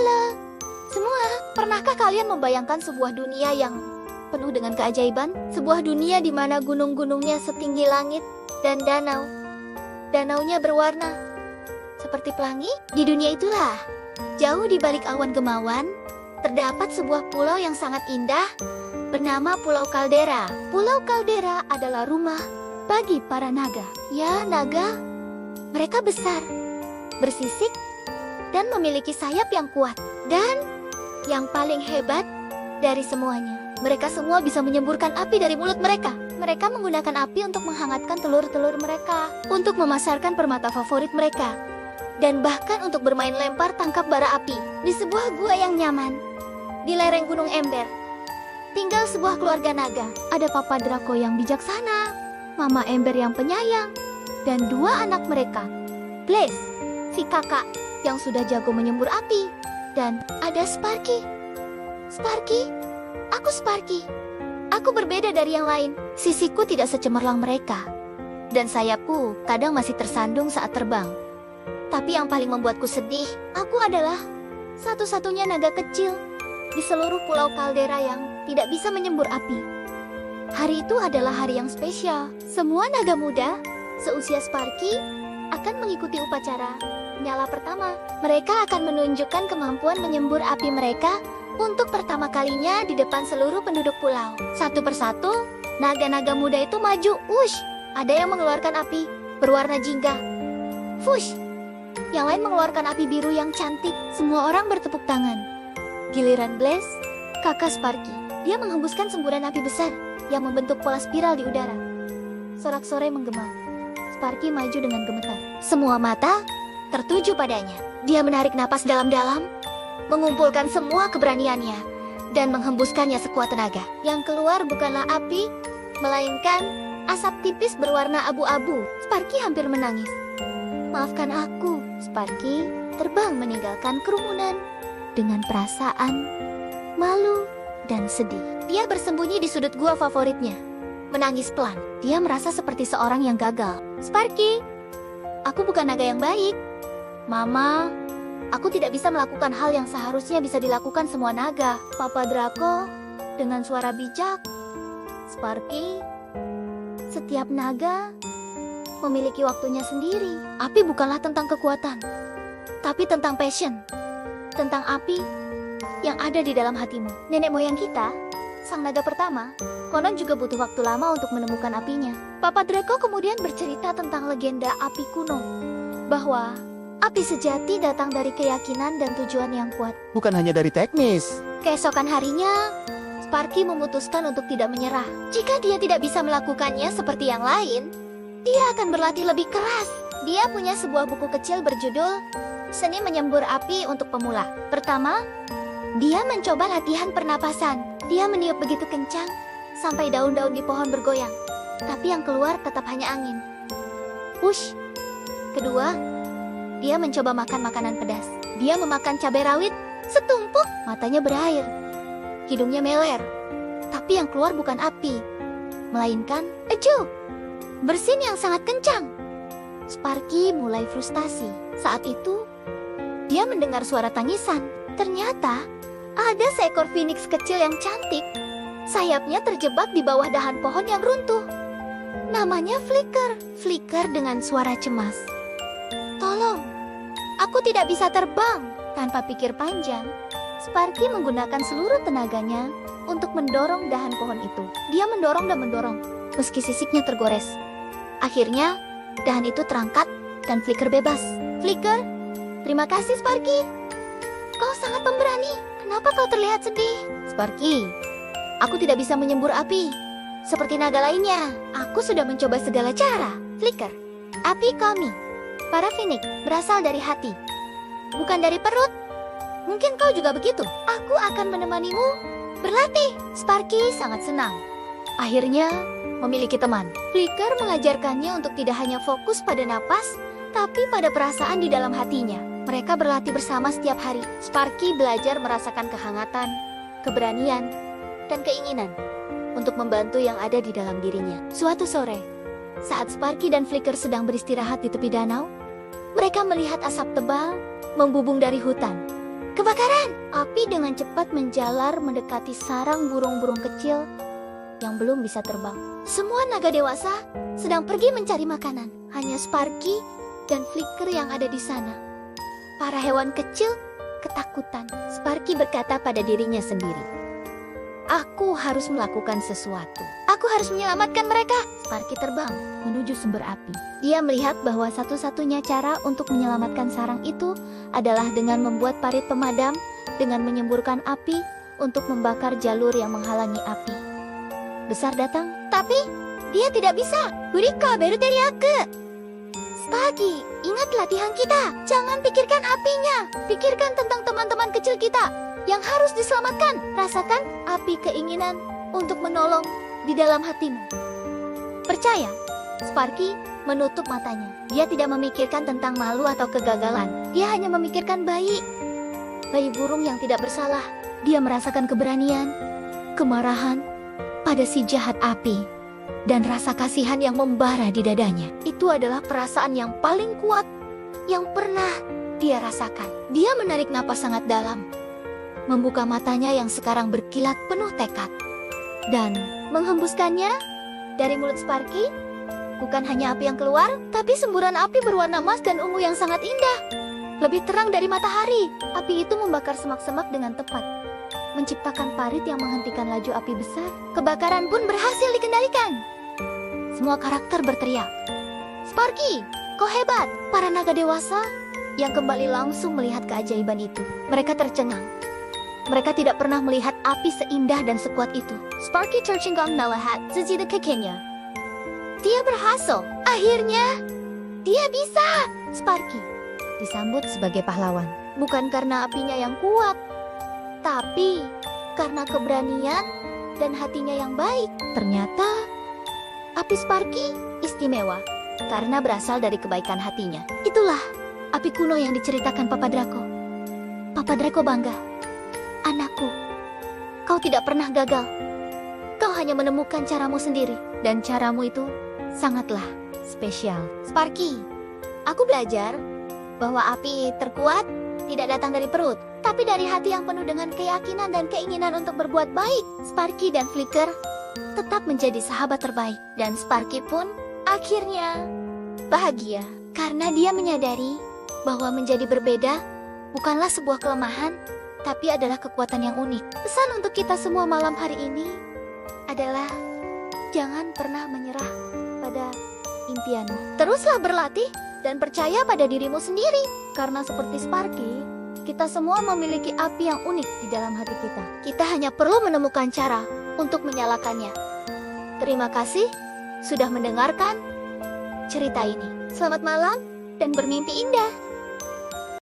Halo, semua. Pernahkah kalian membayangkan sebuah dunia yang penuh dengan keajaiban? Sebuah dunia di mana gunung-gunungnya setinggi langit dan danaunya berwarna seperti pelangi? Di dunia itulah, jauh di balik awan gemawan, terdapat sebuah pulau yang sangat indah bernama Pulau Caldera. Pulau Caldera adalah rumah bagi para naga. Ya, naga. Mereka besar, bersisik, dan memiliki sayap yang kuat. Dan yang paling hebat dari semuanya, mereka semua bisa menyemburkan api dari mulut mereka. Mereka menggunakan api untuk menghangatkan telur-telur mereka, untuk memasarkan permata favorit mereka, dan bahkan untuk bermain lempar tangkap bara api. Di sebuah gua yang nyaman, di lereng Gunung Ember, tinggal sebuah keluarga naga. Ada Papa Draco yang bijaksana, Mama Ember yang penyayang, dan dua anak mereka, Blaze, si kakak yang sudah jago menyembur api, dan ada Sparky. Sparky, aku Sparky. Aku berbeda dari yang lain. Sisiku tidak secemerlang mereka, dan sayapku kadang masih tersandung saat terbang. Tapi yang paling membuatku sedih, aku adalah satu-satunya naga kecil di seluruh Pulau Caldera yang tidak bisa menyembur api. Hari itu adalah hari yang spesial. Semua naga muda seusia Sparky akan mengikuti upacara nyala pertama. Mereka akan menunjukkan kemampuan menyembur api mereka untuk pertama kalinya di depan seluruh penduduk pulau. Satu persatu, naga-naga muda itu maju. Wush! Ada yang mengeluarkan api berwarna jingga. Fush! Yang lain mengeluarkan api biru yang cantik. Semua orang bertepuk tangan. Giliran Blaze, kakak Sparky. Dia menghembuskan semburan api besar yang membentuk pola spiral di udara. Sorak-sorai menggema. Sparky maju dengan gemetar. Semua mata tertuju padanya. Dia menarik napas dalam-dalam, mengumpulkan semua keberaniannya, dan menghembuskannya sekuat tenaga. Yang keluar bukanlah api, melainkan asap tipis berwarna abu-abu. Sparky hampir menangis. Maafkan aku, Sparky, terbang meninggalkan kerumunan dengan perasaan malu dan sedih. Dia bersembunyi di sudut gua favoritnya, menangis pelan. Dia merasa seperti seorang yang gagal. Sparky, aku bukan naga yang baik. Mama, aku tidak bisa melakukan hal yang seharusnya bisa dilakukan semua naga. Papa Draco dengan suara bijak. Sparky, setiap naga memiliki waktunya sendiri. Api bukanlah tentang kekuatan, tapi tentang passion. Tentang api yang ada di dalam hatimu. Nenek moyang kita, sang naga pertama, konon juga butuh waktu lama untuk menemukan apinya. Papa Draco kemudian bercerita tentang legenda api kuno, bahwa api sejati datang dari keyakinan dan tujuan yang kuat, Bukan hanya dari teknis. Keesokan harinya, Sparky memutuskan untuk tidak menyerah. Jika dia tidak bisa melakukannya seperti yang lain, dia akan berlatih lebih keras. Dia punya sebuah buku kecil berjudul Seni Menyembur Api untuk Pemula. Pertama, dia mencoba latihan pernapasan. Dia meniup begitu kencang sampai daun-daun di pohon bergoyang. Tapi yang keluar tetap hanya angin. Push. Kedua, dia mencoba makan makanan pedas. Dia memakan cabai rawit setumpuk. Matanya berair, hidungnya meler. Tapi yang keluar bukan api, melainkan bersin yang sangat kencang. Sparky mulai frustasi. Saat itu, dia mendengar suara tangisan. Ternyata ada seekor phoenix kecil yang cantik. Sayapnya terjebak di bawah dahan pohon yang runtuh. Namanya Flicker. Flicker dengan suara cemas. Tolong, aku tidak bisa terbang. Tanpa pikir panjang, Sparky menggunakan seluruh tenaganya untuk mendorong dahan pohon itu. Dia mendorong dan mendorong, meski sisiknya tergores. Akhirnya, dahan itu terangkat dan Flicker bebas. Flicker, terima kasih Sparky. Kau sangat pemberani. Kenapa kau terlihat sedih? Sparky, aku tidak bisa menyembur api seperti naga lainnya. Aku sudah mencoba segala cara. Flicker, api kami, para phoenix, berasal dari hati, bukan dari perut. Mungkin kau juga begitu. Aku akan menemanimu berlatih. Sparky sangat senang. Akhirnya, memiliki teman. Flicker mengajarkannya untuk tidak hanya fokus pada napas, tapi pada perasaan di dalam hatinya. Mereka berlatih bersama setiap hari. Sparky belajar merasakan kehangatan, keberanian, dan keinginan untuk membantu yang ada di dalam dirinya. Suatu sore, saat Sparky dan Flicker sedang beristirahat di tepi danau, mereka melihat asap tebal membubung dari hutan. Kebakaran! Api dengan cepat menjalar mendekati sarang burung-burung kecil yang belum bisa terbang. Semua naga dewasa sedang pergi mencari makanan. Hanya Sparky dan Flicker yang ada di sana. Para hewan kecil ketakutan. Sparky berkata pada dirinya sendiri, "Aku harus melakukan sesuatu. Aku harus menyelamatkan mereka." Sparky terbang menuju sumber api. Dia melihat bahwa satu-satunya cara untuk menyelamatkan sarang itu adalah dengan membuat parit pemadam dengan menyemburkan api untuk membakar jalur yang menghalangi api besar datang. Tapi dia tidak bisa. Burika baru teriak. Sparky, ingat latihan kita. Jangan pikirkan apinya. Pikirkan tentang teman-teman kecil kita yang harus diselamatkan. Rasakan api keinginan untuk menolong di dalam hatimu. Percaya, Sparky menutup matanya. Dia tidak memikirkan tentang malu atau kegagalan. Dia hanya memikirkan bayi burung yang tidak bersalah. Dia merasakan keberanian, kemarahan pada si jahat api, dan rasa kasihan yang membara di dadanya. Itu adalah perasaan yang paling kuat yang pernah dia rasakan. Dia menarik napas sangat dalam, membuka matanya yang sekarang berkilat penuh tekad, dan menghembuskannya dari mulut Sparky. Bukan hanya api yang keluar, tapi semburan api berwarna emas dan ungu yang sangat indah. Lebih terang dari matahari. Api itu membakar semak-semak dengan tepat, menciptakan parit yang menghentikan laju api besar. Kebakaran pun berhasil dikendalikan. Semua karakter berteriak, "Sparky, kau hebat!" Para naga dewasa yang kembali langsung melihat keajaiban itu. Mereka tercengang. Mereka tidak pernah melihat api seindah dan sekuat itu. Sparky tercengang melihat sejida kakinya. Dia berhasil. Akhirnya, dia bisa. Sparky disambut sebagai pahlawan. Bukan karena apinya yang kuat, tapi karena keberanian dan hatinya yang baik. Ternyata, api Sparky istimewa karena berasal dari kebaikan hatinya. Itulah api kuno yang diceritakan Papa Draco. Papa Draco bangga. "Anakku, kau tidak pernah gagal. Kau hanya menemukan caramu sendiri. Dan caramu itu sangatlah spesial." Sparky, aku belajar bahwa api terkuat tidak datang dari perut, tapi dari hati yang penuh dengan keyakinan dan keinginan untuk berbuat baik. Sparky dan Flicker tetap menjadi sahabat terbaik. Dan Sparky pun akhirnya bahagia karena dia menyadari bahwa menjadi berbeda bukanlah sebuah kelemahan, tapi adalah kekuatan yang unik. Pesan untuk kita semua malam hari ini adalah jangan pernah menyerah pada impianmu. Teruslah berlatih dan percaya pada dirimu sendiri. Karena seperti Sparky, kita semua memiliki api yang unik di dalam hati kita. Kita hanya perlu menemukan cara untuk menyalakannya. Terima kasih sudah mendengarkan cerita ini. Selamat malam dan bermimpi indah.